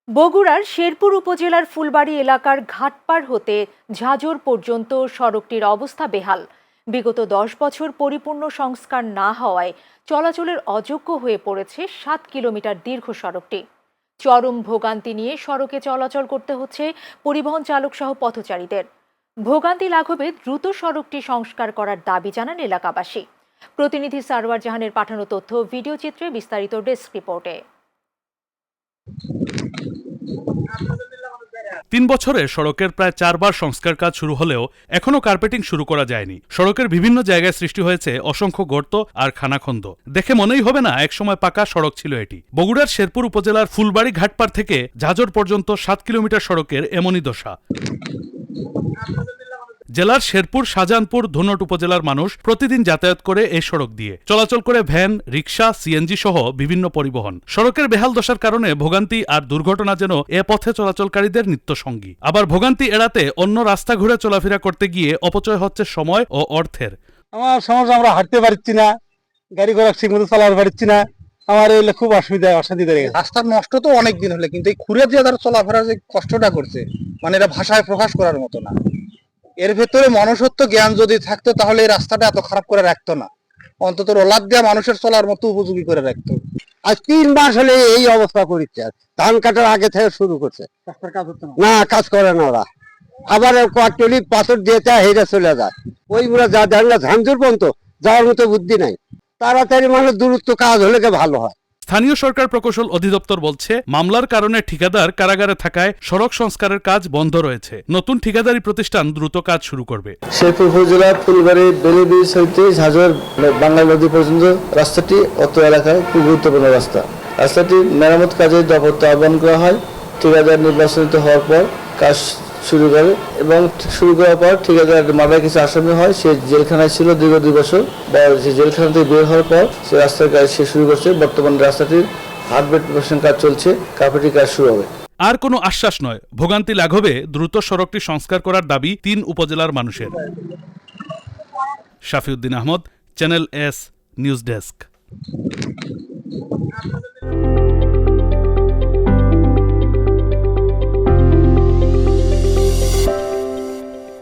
বগুড়ার শেরপুর উপজেলার ফুলবাড়ী এলাকার ঘাটপাড় হতে ঝাজর পর্যন্ত সড়কটির অবস্থা বেহাল। বিগত ১০ বছর পরিপূর্ণ সংস্কার না হওয়ায় চলাচলের অযোগ্য হয়ে পড়েছে ৭ কিলোমিটার দীর্ঘ সড়কটি। চরম ভোগান্তি নিয়ে সড়কে চলাচল করতে হচ্ছে পরিবহন চালক সহ পথচারীদের। ভোগান্তি লাঘবে দ্রুত সড়কটি সংস্কার করার দাবি জানান এলাকাবাসী। প্রতিনিধি সারওয়ার জাহানের পাঠানো তথ্য ভিডিও চিত্রে বিস্তারিত ডেস্ক রিপোর্টে। ৩ বছরে সড়কের প্রায় ৪ বার সংস্কার কাজ শুরু হলেও এখনো কার্পেটিং শুরু করা যায়নি। সড়কের বিভিন্ন জায়গায় সৃষ্টি হয়েছে অসংখ্য গর্ত আর খানাখন্দ। দেখে মনেই হবে না একসময় পাকা সড়ক ছিল এটি। বগুড়ার শেরপুর উপজেলার ফুলবাড়ী ঘাটপাড় থেকে ঝাজর পর্যন্ত ৭ কিলোমিটার সড়কের এমনই দশা। জেলার শেরপুর, শাহজাহানপুর, ধুনট উপজেলার মানুষ প্রতিদিন যাতায়াত করে এই সড়ক দিয়ে। চলাচল করে ভ্যান, রিকশা, সিএনজি সহ বিভিন্ন পরিবহন। সড়কের বেহাল দশার কারণে ভোগান্তি আর দুর্ঘটনা যেন এ পথে চলাচলকারীদের নিত্যসঙ্গী। আবার ভোগান্তি এড়াতে অন্য রাস্তা ঘুরে চলাফেরা করতে গিয়ে অপচয় হচ্ছে সময় ও অর্থের। আমার সমস্যা, আমরা হাঁটতে পারছি না, গাড়ি ঘোড়া ঠিক মতো চালাতে পারছি না। আমার এলে খুব অশান্তি ধরে গেছে। রাস্তার নষ্ট তো অনেক দিন হলে, কিন্তু এই খুঁড়ে দিয়ে তারা চলাফেরা যে কষ্টটা করছে, মানে এটা ভাষায় প্রকাশ করার মতো না। এর ভেতরে মনুষ্যত্ব জ্ঞান যদি থাকতো তাহলে এই রাস্তাটা এত খারাপ করে রাখতো না, অন্তত রোলার দিয়ে মানুষের চলার মতো উপযোগী করে রাখতো। আজ ৩ মাস হলে এই অবস্থা করেছে। ধান কাটার আগে থেকে শুরু করছে, না কাজ করে না ওরা। আবার কয়েকটি পাথর দিয়ে হেরে চলে যায়। ওইগুলো যা দেন না ঝাঞ্ঝুর পর্যন্ত যাওয়ার মতো বুদ্ধি নাই। তাড়াতাড়ি মানে দূরত্ব কাজ হলে ভালো হয়। স্থানীয় সরকার প্রকৌশল অধিদপ্তর বলছে, মামলার কারণে ঠিকাদার কারাগারে থাকায় সড়ক সংস্কারের কাজ বন্ধ রয়েছে। নতুন ঠিকাদারি প্রতিষ্ঠান দ্রুত কাজ শুরু করবে। শেরপুর উপজেলা ফুলবাড়ী বেলি ব্রিজ হইতে ঝাজর বাংলা নদী পর্যন্ত রাস্তাটি অত এলাকায় খুব গুরুত্বপূর্ণ রাস্তা। রাস্তাটি মেরামত কাজের দপ্তর আহ্বান করা হয়। ঠিকাদার নির্বাচিত হওয়ার পর কাজ শুরু করে এবং শুরু করার পর ঠিকাদার মামলায় কিছু আসামি হয়। সে জেলখানায় ছিল দীর্ঘ 2 বছর। সে জেলখানা থেকে বের হওয়ার পর সে রাস্তার কাজ সে শুরু করছে। বর্তমানে রাস্তাটির হার্ডবেড কাজ চলছে, কার্পেটিং কাজ শুরু হবে। আর কোনো আশ্বাস নয়, ভোগান্তি লাঘবে দ্রুত সড়কটি সংস্কার করার দাবি ৩ উপজেলার মানুষের। Shafiuddin Ahmad, channel S news desk.